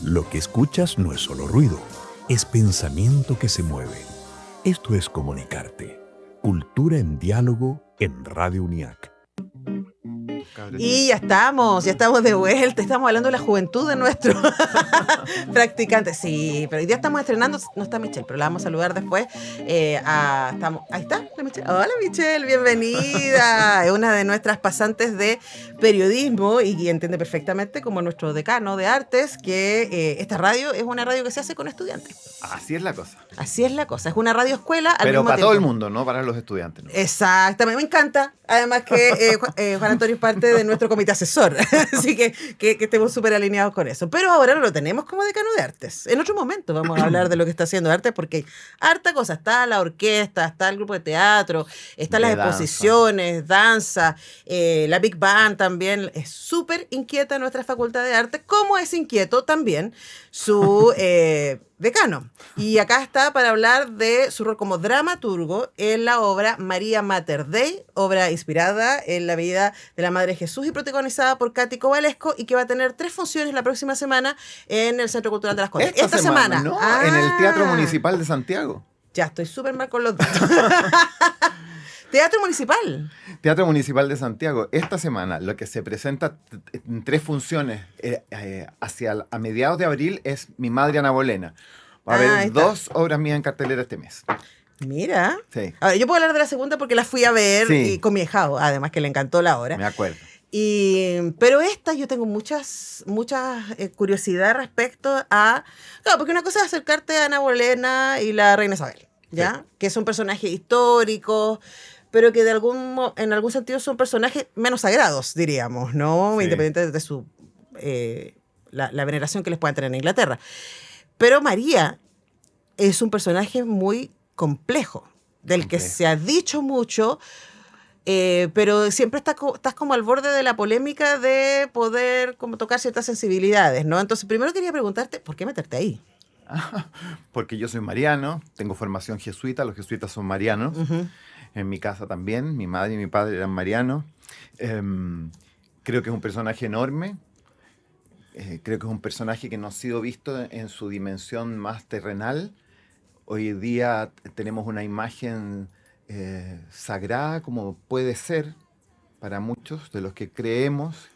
Lo que escuchas no es solo ruido, es pensamiento que se mueve. Esto es Comunicarte. Cultura en diálogo en Radio UNIAC. Y ya estamos de vuelta, estamos hablando de la juventud de nuestros practicantes. Sí, pero hoy día estamos estrenando, no está Michelle, pero la vamos a saludar después. Ahí está la Michelle. Hola Michelle, bienvenida. Es una de nuestras pasantes de periodismo y entiende perfectamente, como nuestro decano de artes, que esta radio es una radio que se hace con estudiantes. Así es la cosa. Así es la cosa, es una radio escuela. Pero para todo el mundo, no para los estudiantes, ¿no? Exactamente, me encanta. Además que Juan Antonio es parte de nuestro comité asesor, así que estemos súper alineados con eso. Pero ahora no lo tenemos como decano de artes. En otro momento vamos a hablar de lo que está haciendo artes, porque hay harta cosa. Está la orquesta, está el grupo de teatro, están las exposiciones, danza, la Big Band también. Es súper inquieta nuestra facultad de arte, como es inquieto también su decano. Y acá está para hablar de su rol como dramaturgo en la obra María Mater Dei, obra inspirada en la vida de la Madre Jesús y protagonizada por Katy Cobalesco, y que va a tener 3 funciones la próxima semana en el Centro Cultural de las Condes. Esta semana. No, en el Teatro Municipal de Santiago. Ya estoy súper mal con los datos. Teatro Municipal. Teatro Municipal de Santiago. Esta semana lo que se presenta en 3 funciones a mediados de abril es Mi Madre Ana Bolena. Va a haber 2 obras mías en cartelera este mes. Mira. Sí. A ver, yo puedo hablar de la segunda porque la fui a ver y con mi hijado, además que le encantó la obra. Me acuerdo. Pero esta yo tengo muchas curiosidad respecto a... Claro, porque una cosa es acercarte a Ana Bolena y la Reina Isabel, ¿ya? Sí. Que son personajes históricos, pero que en algún sentido son personajes menos sagrados, diríamos, ¿no? Sí. Independiente de su la veneración que les puedan tener en Inglaterra. Pero María es un personaje muy complejo, del que se ha dicho mucho, pero siempre estás como al borde de la polémica de poder como tocar ciertas sensibilidades, ¿no? Entonces, primero quería preguntarte, ¿por qué meterte ahí? Porque yo soy mariano, tengo formación jesuita, los jesuitas son marianos. Uh-huh. En mi casa también, mi madre y mi padre eran marianos. Creo que es un personaje enorme. Creo que es un personaje que no ha sido visto en su dimensión más terrenal. Hoy día tenemos una imagen sagrada, como puede ser para muchos de los que creemos,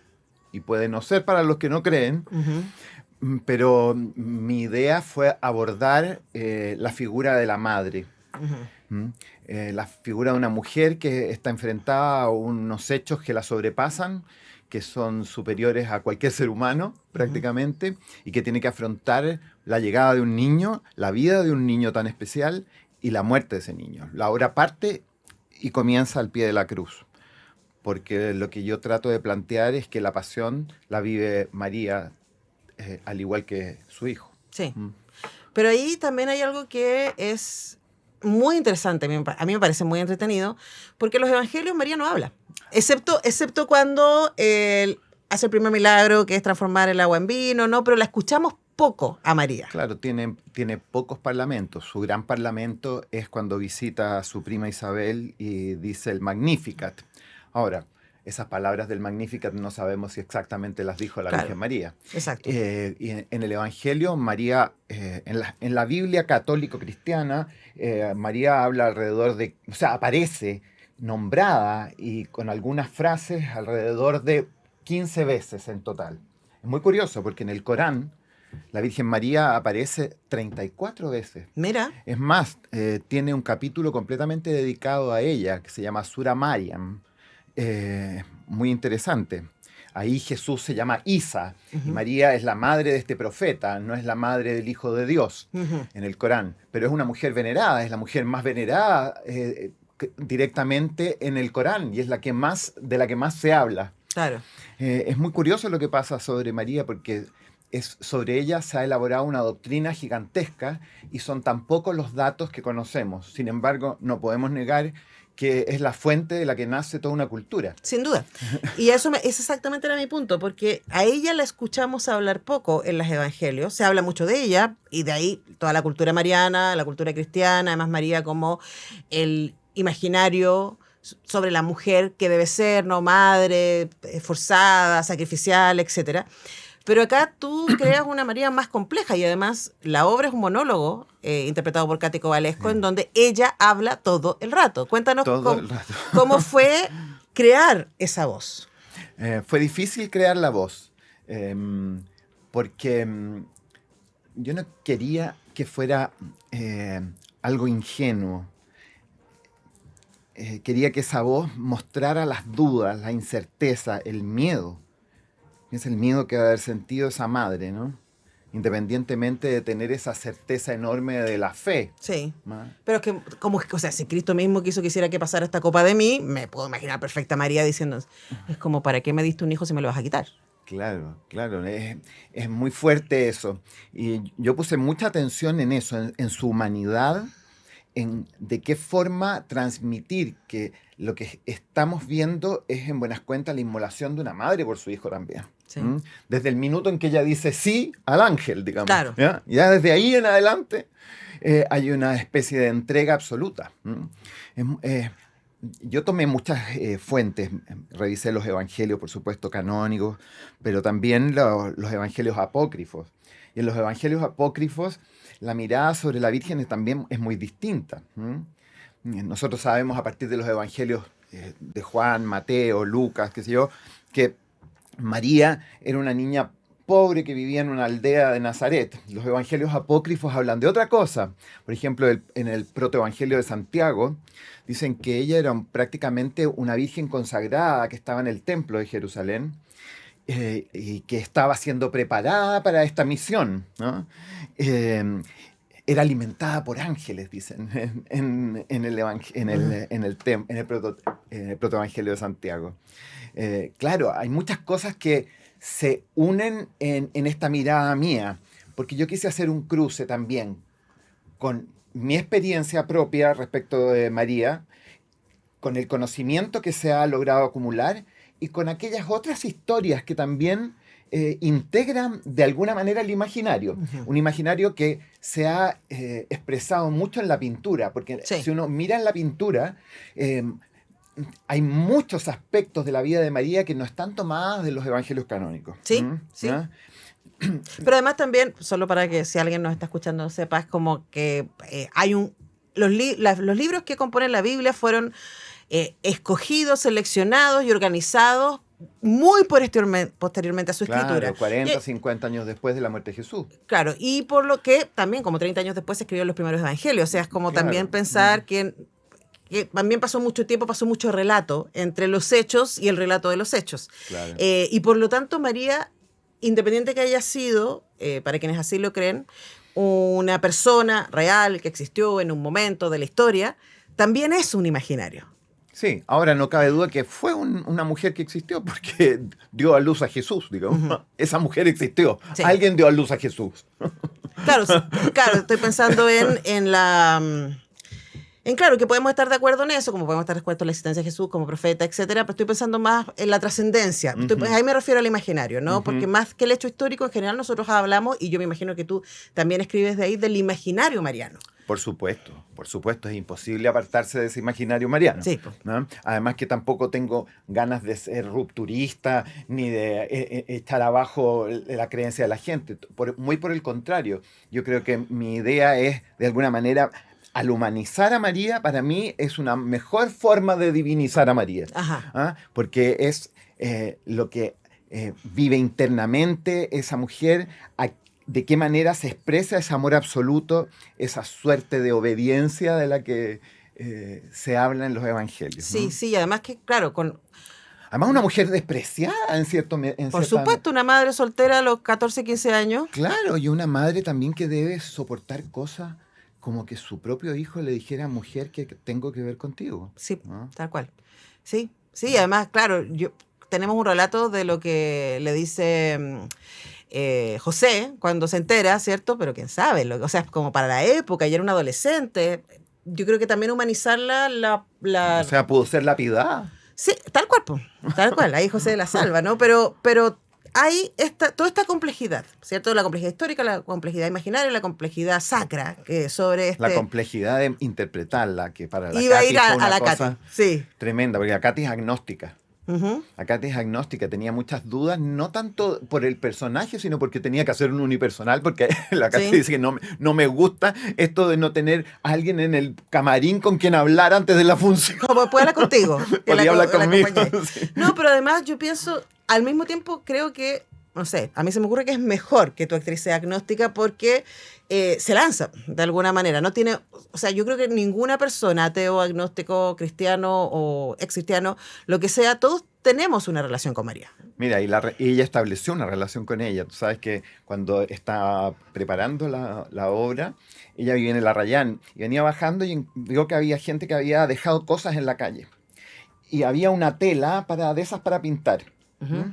y puede no ser para los que no creen. Uh-huh. Pero mi idea fue abordar la figura de la madre. Uh-huh. La figura de una mujer que está enfrentada a unos hechos que la sobrepasan, que son superiores a cualquier ser humano, prácticamente, y que tiene que afrontar la llegada de un niño, la vida de un niño tan especial y la muerte de ese niño. La obra parte y comienza al pie de la cruz, porque lo que yo trato de plantear es que la pasión la vive María, al igual que su hijo. Sí, pero ahí también hay algo que es muy interesante, a mí me parece muy entretenido, porque los evangelios María no habla. Excepto cuando hace el primer milagro, que es transformar el agua en vino, ¿no? Pero la escuchamos poco a María. Claro, tiene pocos parlamentos. Su gran parlamento es cuando visita a su prima Isabel y dice el Magnificat. Ahora, esas palabras del Magnificat no sabemos si exactamente las dijo la Virgen María. Exacto. Y en el Evangelio, María, en la Biblia católico-cristiana, María habla aparece nombrada y con algunas frases alrededor de 15 veces en total. Es muy curioso porque en el Corán la Virgen María aparece 34 veces. Mira. Es más, tiene un capítulo completamente dedicado a ella que se llama Sura Maryam. Muy interesante. Ahí Jesús se llama Isa, uh-huh, y María es la madre de este profeta, no es la madre del Hijo de Dios, uh-huh, en el Corán. Pero es una mujer venerada, es la mujer más venerada directamente en el Corán, y es de la que más se habla. Claro. Es muy curioso lo que pasa sobre María, porque sobre ella se ha elaborado una doctrina gigantesca y son tan pocos los datos que conocemos. Sin embargo, no podemos negar que es la fuente de la que nace toda una cultura. Sin duda. Y eso es exactamente era mi punto, porque a ella la escuchamos hablar poco en los evangelios. Se habla mucho de ella, y de ahí toda la cultura mariana, la cultura cristiana, además María como el imaginario sobre la mujer que debe ser, ¿no? Madre, esforzada, sacrificial, etcétera. Pero acá tú creas una María más compleja y además la obra es un monólogo interpretado por Katy Kovalevsky en donde ella habla todo el rato. Cuéntanos Todo el rato. cómo fue crear esa voz. Fue difícil crear la voz, porque yo no quería que fuera algo ingenuo. Quería que esa voz mostrara las dudas, la incerteza, el miedo. Es el miedo que va a haber sentido esa madre, ¿no? Independientemente de tener esa certeza enorme de la fe. Sí. ¿no? Pero es que, como, o sea, si Cristo mismo quisiera que pasara esta copa de mí, me puedo imaginar perfecta a María diciendo, es como, ¿para qué me diste un hijo si me lo vas a quitar? Claro, es muy fuerte eso. Y yo puse mucha atención en eso, en su humanidad, en de qué forma transmitir que lo que estamos viendo es en buenas cuentas la inmolación de una madre por su hijo también. Sí. Desde el minuto en que ella dice sí al ángel, digamos. Claro. Ya desde ahí en adelante hay una especie de entrega absoluta. Yo tomé muchas fuentes, revisé los evangelios, por supuesto, canónicos, pero también los evangelios apócrifos. Y en los evangelios apócrifos la mirada sobre la Virgen también es muy distinta. Nosotros sabemos a partir de los evangelios de Juan, Mateo, Lucas, qué sé yo, que María era una niña pobre que vivía en una aldea de Nazaret. Los evangelios apócrifos hablan de otra cosa. Por ejemplo, en el protoevangelio de Santiago dicen que ella era prácticamente una virgen consagrada que estaba en el templo de Jerusalén y que estaba siendo preparada para esta misión, ¿no? Era alimentada por ángeles, dicen, en el protoevangelio de Santiago. Claro, hay muchas cosas que se unen en esta mirada mía, porque yo quise hacer un cruce también con mi experiencia propia respecto de María, con el conocimiento que se ha logrado acumular y con aquellas otras historias que también integran de alguna manera el imaginario. Uh-huh. Un imaginario que se ha expresado mucho en la pintura, porque sí. Si uno mira en la pintura, hay muchos aspectos de la vida de María que no están tomados de los evangelios canónicos. Sí, sí. ¿no? Pero además también, solo para que si alguien nos está escuchando sepa, es como que hay los libros que componen la Biblia fueron escogidos, seleccionados y organizados muy posteriormente a su escritura. Claro, 40, 50 años después de la muerte de Jesús. Claro, y por lo que también como 30 años después se escribieron los primeros evangelios. O sea, es como Claro. también pensar que también pasó mucho tiempo, pasó mucho relato entre los hechos y el relato de los hechos. Claro. Y por lo tanto, María, independiente que haya sido, para quienes así lo creen, una persona real que existió en un momento de la historia, también es un imaginario. Sí, ahora no cabe duda que fue una mujer que existió porque dio a luz a Jesús, digamos. Uh-huh. Esa mujer existió. Sí. Alguien dio a luz a Jesús. Claro, estoy pensando en claro, que podemos estar de acuerdo en eso, como podemos estar de acuerdo en la existencia de Jesús como profeta, etcétera, pero estoy pensando más en la trascendencia. Uh-huh. Ahí me refiero al imaginario, ¿no? Uh-huh. Porque más que el hecho histórico, en general nosotros hablamos, y yo me imagino que tú también escribes de ahí, del imaginario mariano. Por supuesto, es imposible apartarse de ese imaginario mariano. Sí. ¿no? Además que tampoco tengo ganas de ser rupturista ni de echar abajo la creencia de la gente. Muy por el contrario, yo creo que mi idea es, de alguna manera, al humanizar a María, para mí es una mejor forma de divinizar a María. Ajá. ¿Ah? Porque es lo que vive internamente esa mujer, de qué manera se expresa ese amor absoluto, esa suerte de obediencia de la que se habla en los evangelios. Sí, ¿no? sí, además que, claro, Además, una mujer despreciada en cierto... Por supuesto, una madre soltera a los 14, 15 años. Claro, y una madre también que debe soportar cosas como que su propio hijo le dijera, mujer, que tengo que ver contigo. Sí, ¿no? Tal cual. Sí, además, claro, tenemos un relato de lo que le dice... José, cuando se entera, ¿cierto? Pero quién sabe, o sea, como para la época, ella era una adolescente, yo creo que también humanizarla, O sea, pudo ser lapidada. Sí, tal cual, ahí José de la salva, ¿no? Pero hay toda esta complejidad, ¿cierto? La complejidad histórica, la complejidad imaginaria, la complejidad sacra, sobre La complejidad de interpretarla, que para la iba Katy a ir a fue una la cosa Katy, sí. tremenda, porque la Katy es agnóstica. Ujú. La Katy es agnóstica, tenía muchas dudas, no tanto por el personaje, sino porque tenía que hacer un unipersonal, porque la Katy Sí. dice que no me gusta esto de no tener a alguien en el camarín con quien hablar antes de la función. Como puede hablar contigo. que Podía hablar la conmigo. acompañáis. Sí. No, pero además yo pienso, al mismo tiempo creo que, no sé, a mí se me ocurre que es mejor que tu actriz sea agnóstica porque se lanza de alguna manera. No tiene, o sea, yo creo que ninguna persona, ateo, agnóstico, cristiano o ex cristiano, lo que sea, todos tenemos una relación con María. Mira, y ella estableció una relación con ella. Tú sabes que cuando estaba preparando la obra, ella vivía en el Arrayán y venía bajando y vio que había gente que había dejado cosas en la calle. Y había una tela de esas para pintar. Ujú.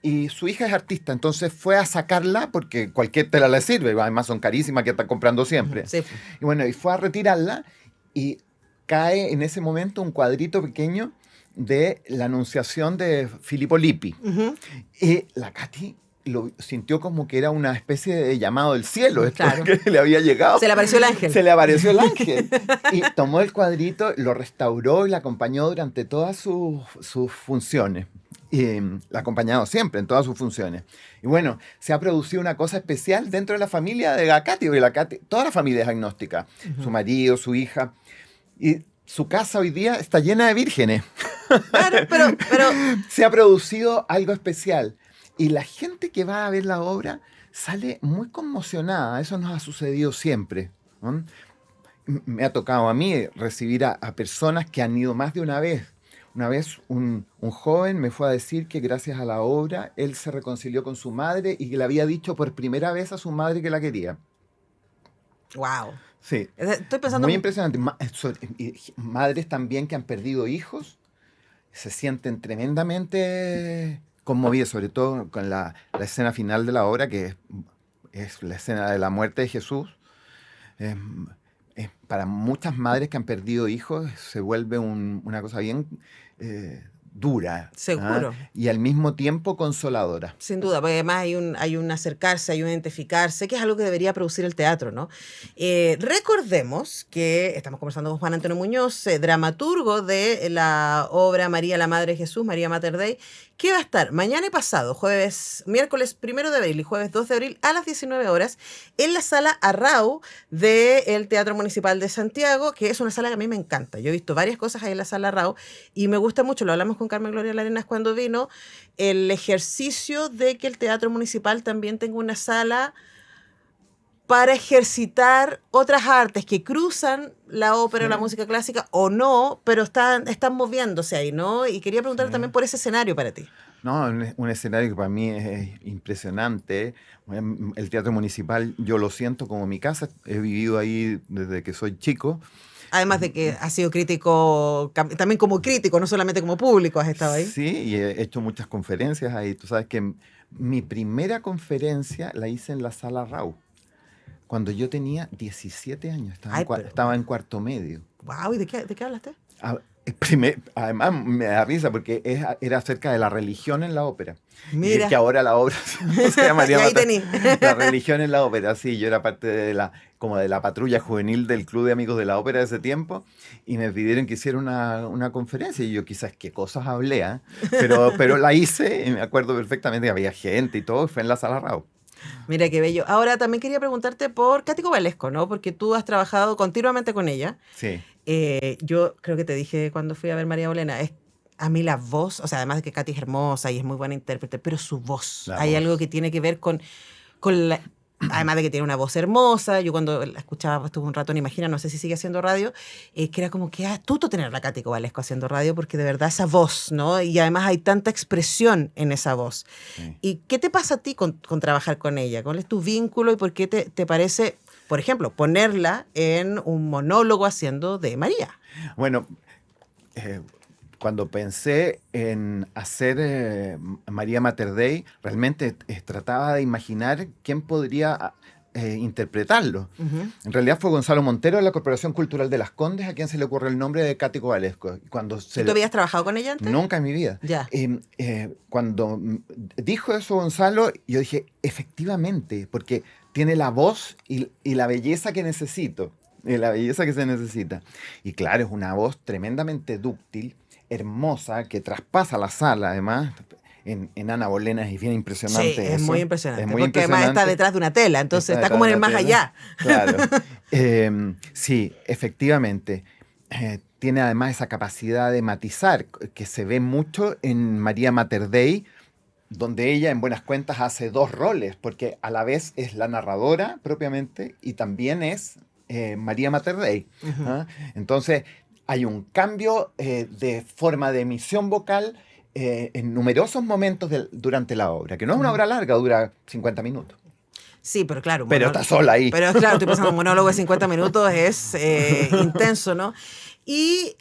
Y su hija es artista, entonces fue a sacarla porque cualquier tela le sirve, además son carísimas que está comprando siempre. Sí. Y bueno, y fue a retirarla y cae en ese momento un cuadrito pequeño de la Anunciación de Filippo Lippi. Ujú. Y la Katy lo sintió como que era una especie de llamado del cielo, esto Claro. que le había llegado. Se le apareció el ángel. Se le apareció el ángel. Y tomó el cuadrito, lo restauró y la acompañó durante todas sus funciones. Y la ha acompañado siempre en todas sus funciones. Y bueno, se ha producido una cosa especial dentro de la familia de la Katy, porque la Katy, toda la familia es agnóstica. Su marido, su hija. Y su casa hoy día está llena de vírgenes. Claro, pero Se ha producido algo especial. Y la gente que va a ver la obra sale muy conmocionada. Eso nos ha sucedido siempre, ¿no? Me ha tocado a mí recibir a personas que han ido más de una vez. Una vez un joven me fue a decir que gracias a la obra él se reconcilió con su madre y que le había dicho por primera vez a su madre que la quería. wow. Sí, Estoy pensando muy impresionante. Y madres también que han perdido hijos se sienten tremendamente conmovidas, sobre todo con la escena final de la obra, que es la escena de la muerte de Jesús. Eh, para muchas madres que han perdido hijos se vuelve una cosa bien dura. Seguro. Y al mismo tiempo consoladora. Sin duda, porque además hay un acercarse, hay un identificarse, que es algo que debería producir el teatro, ¿no? Recordemos que estamos conversando con Juan Antonio Muñoz, dramaturgo de la obra María la Madre de Jesús, María Mater Dei, que va a estar mañana y pasado, miércoles 1 de abril y jueves 2 de abril a las 19 horas en la sala Arrau del Teatro Municipal de Santiago, que es una sala que a mí me encanta. Yo he visto varias cosas ahí en la sala Arrau y me gusta mucho, lo hablamos con Carmen Gloria Larenas cuando vino, el ejercicio de que el Teatro Municipal también tenga una sala para ejercitar otras artes que cruzan la ópera o la Sí. música clásica o no, pero están moviéndose ahí, ¿no? Y quería preguntarte Sí. también por ese escenario para ti. No, un escenario que para mí es impresionante. El Teatro Municipal yo lo siento como mi casa. He vivido ahí desde que soy chico. Además de que has sido crítico, también como crítico, no solamente como público has estado ahí. Sí, y he hecho muchas conferencias ahí. Tú sabes que mi primera conferencia la hice en la Sala Rau, cuando yo tenía 17 años. Ay, pero- Estaba en cuarto medio. Wow, ¿y de qué hablaste? Además me da risa porque era acerca de la religión en la ópera. Mira. Y que ahora la obra se llamaría Y ahí tení. La religión en la ópera. Sí, yo era parte como de la patrulla juvenil del Club de Amigos de la Ópera de ese tiempo y me pidieron que hiciera una conferencia y yo quizás qué cosas hablé, ¿eh? Pero la hice y me acuerdo perfectamente que había gente y todo, fue en la Sala Rau. Mira qué bello. Ahora también quería preguntarte por Katy Kovalevsko, ¿no? Porque tú has trabajado continuamente con ella. Sí. Yo creo que te dije cuando fui a ver María Bolena, a mí la voz, o sea, además de que Katy es hermosa y es muy buena intérprete, pero su voz, La hay voz. algo que tiene que ver con la... Además de que tiene una voz hermosa, yo cuando la escuchaba, estuve un rato en Imagina, no sé si sigue haciendo radio, que era como que astuto tener a Katy Kovalevsko haciendo radio, porque de verdad esa voz, ¿no? Y además hay tanta expresión en esa voz. Sí. ¿Y qué te pasa a ti con trabajar con ella? ¿Cuál es tu vínculo y por qué te parece, por ejemplo, ponerla en un monólogo haciendo de María? Bueno, cuando pensé en hacer María Mater Dei, realmente trataba de imaginar quién podría interpretarlo. Ujú. En realidad fue Gonzalo Montero de la Corporación Cultural de Las Condes a quien se le ocurrió el nombre de Katy Kovalevsko. Cuando se ¿Tú habías trabajado con ella antes? Nunca en mi vida. Ya. Cuando dijo eso Gonzalo, yo dije, efectivamente, porque tiene la voz y la belleza que necesito, la belleza que se necesita. Y claro, es una voz tremendamente dúctil, hermosa que traspasa la sala, además. En Ana Bolena es bien impresionante. Sí, es eso. muy impresionante. Es muy porque además está detrás de una tela, entonces está como en el más allá. Claro. Sí, efectivamente. Tiene además esa capacidad de matizar que se ve mucho en María Mater Dei, donde ella en buenas cuentas hace dos roles, porque a la vez es la narradora propiamente y también es María Mater Dei. ¿Ah? Entonces hay un cambio de forma de emisión vocal en numerosos momentos durante la obra, que no es una obra larga, dura 50 minutos. Sí, pero claro. Pero está sola ahí. Pero claro, estoy pensando, un monólogo de 50 minutos es intenso, ¿no? Y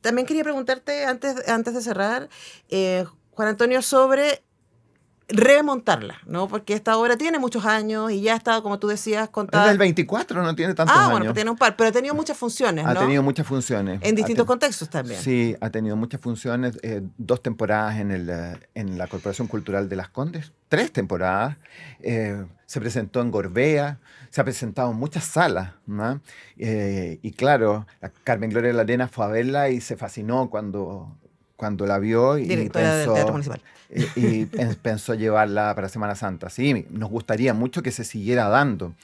también quería preguntarte, antes de cerrar, Juan Antonio, sobre remontarla, ¿no? Porque esta obra tiene muchos años y ya está, como tú decías, contada. Es del 24, no tiene tantos años. Bueno, pues tiene un par, pero ha tenido muchas funciones, ¿no? Ha tenido muchas funciones. En distintos contextos también. Sí, ha tenido muchas funciones. 2 temporadas en la Corporación Cultural de Las Condes, 3 temporadas. Se presentó en Gorbea, se ha presentado en muchas salas, ¿no? Y claro, Carmen Gloria Larena fue a verla y se fascinó cuando la vio. Directora del Teatro Municipal. Y pensó llevarla para Semana Santa. Sí, nos gustaría mucho que se siguiera dando.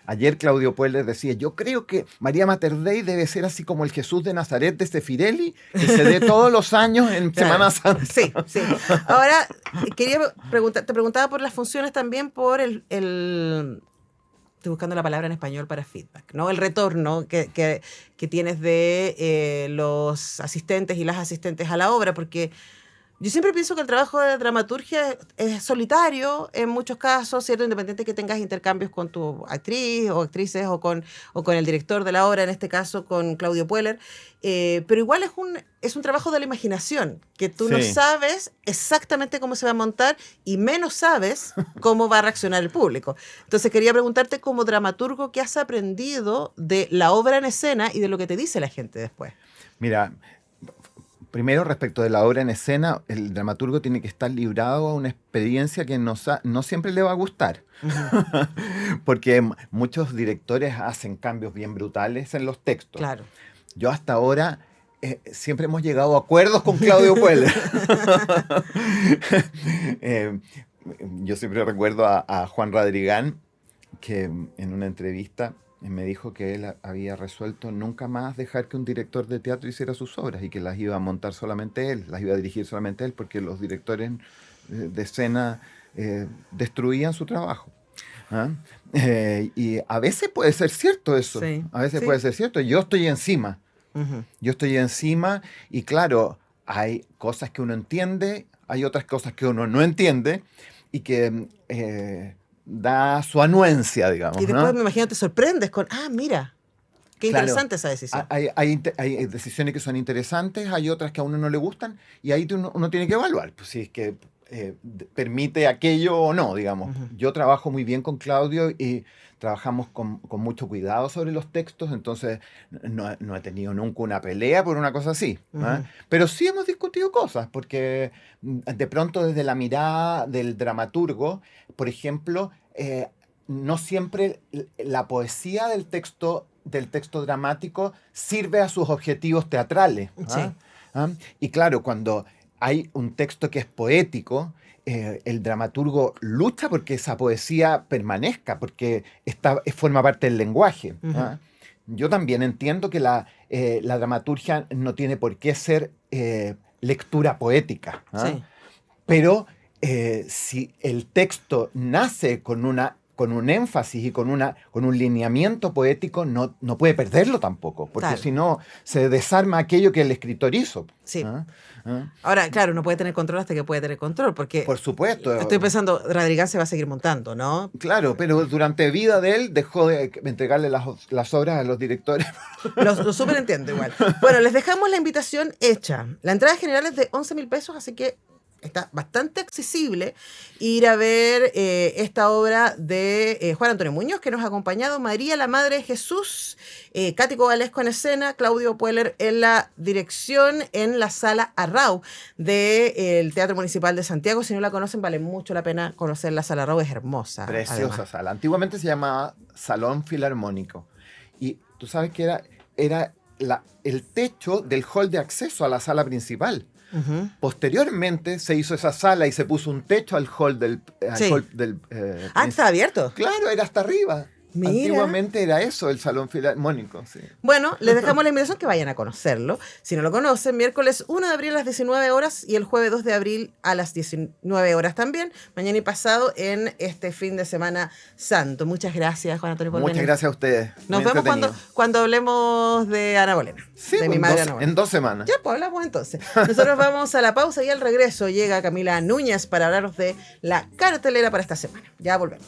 Ayer Claudio Pueller decía, yo creo que María Mater Dei debe ser así como el Jesús de Nazaret de Sefirelli, que se dé todos los años en Semana Santa. Sí, sí. Ahora, te preguntaba por las funciones también por estoy buscando la palabra en español para feedback, ¿no? El retorno que tienes de los asistentes y las asistentes a la obra, porque yo siempre pienso que el trabajo de dramaturgia es solitario en muchos casos, ¿cierto? Independiente que tengas intercambios con tu actriz o actrices o con el director de la obra, en este caso con Claudio Pueller, pero igual es un trabajo de la imaginación, que tú no sabes exactamente cómo se va a montar y menos sabes cómo va a reaccionar el público. Entonces quería preguntarte como dramaturgo, ¿qué has aprendido de la obra en escena y de lo que te dice la gente después? Mira, primero, respecto de la obra en escena, el dramaturgo tiene que estar librado a una experiencia que no siempre le va a gustar. Uh-huh. Porque muchos directores hacen cambios bien brutales en los textos. Claro. Yo hasta ahora siempre hemos llegado a acuerdos con Claudio Pueller. Yo siempre recuerdo a Juan Radrigán, que en una entrevista me dijo que él había resuelto nunca más dejar que un director de teatro hiciera sus obras y que las iba a montar solamente él, las iba a dirigir solamente él, porque los directores de escena destruían su trabajo. ¿Ah? Y a veces puede ser cierto eso, sí, a veces sí. puede ser cierto. Yo estoy encima, y claro, hay cosas que uno entiende, hay otras cosas que uno no entiende y que da su anuencia, digamos. Y después, ¿no? me imagino, te sorprendes con, mira, qué interesante esa decisión. Hay decisiones que son interesantes, hay otras que a uno no le gustan, y ahí uno tiene que evaluar, pues, si es que permite aquello o no, digamos. Uh-huh. Yo trabajo muy bien con Claudio y trabajamos con mucho cuidado sobre los textos, entonces no he tenido nunca una pelea por una cosa así. Uh-huh. Pero sí hemos discutido cosas, porque de pronto desde la mirada del dramaturgo, por ejemplo, no siempre la poesía del texto dramático sirve a sus objetivos teatrales. Sí. Y claro, cuando hay un texto que es poético, el dramaturgo lucha porque esa poesía permanezca, porque forma parte del lenguaje. Uh-huh. Yo también entiendo que la dramaturgia no tiene por qué ser lectura poética. Sí. Pero si el texto nace con un énfasis y con un lineamiento poético, no puede perderlo tampoco, porque si no, se desarma aquello que el escritor hizo. Sí. Ahora, claro, no puede tener control hasta que puede tener control, porque... Por supuesto. Estoy pensando, Radrigán se va a seguir montando, ¿no? Claro, pero durante vida de él dejó de entregarle las obras a los directores. Lo súper entiendo igual. Bueno, les dejamos la invitación hecha. La entrada general es de 11.000 pesos, así que está bastante accesible ir a ver esta obra de Juan Antonio Muñoz, que nos ha acompañado, María la Madre de Jesús, Cático Valesco en escena, Claudio Pueller en la dirección, en la Sala Arrau del Teatro Municipal de Santiago. Si no la conocen, vale mucho la pena conocer la Sala Arrau, es hermosa. Preciosa además. Sala. Antiguamente se llamaba Salón Filarmónico. Y tú sabes que era el techo del hall de acceso a la sala principal. Ujú. Posteriormente se hizo esa sala y se puso un techo al hall del... Sí. Ah, está abierto. Claro, era hasta arriba. Mira. Antiguamente era eso, el Salón Filarmónico. Sí. Bueno, les dejamos la invitación que vayan a conocerlo. Si no lo conocen, miércoles 1 de abril a las 19 horas y el jueves 2 de abril a las 19 horas también. Mañana y pasado en este fin de semana santo. Muchas gracias, Juan Antonio, por Muchas venir. gracias a ustedes. Nos Muy vemos entretenido. cuando hablemos de Ana Bolena. Sí, de mi en madre dos- Ana Bolena. en 2 semanas. Ya, pues hablamos entonces. Nosotros vamos a la pausa y al regreso llega Camila Núñez para hablarnos de la cartelera para esta semana. Ya volvemos.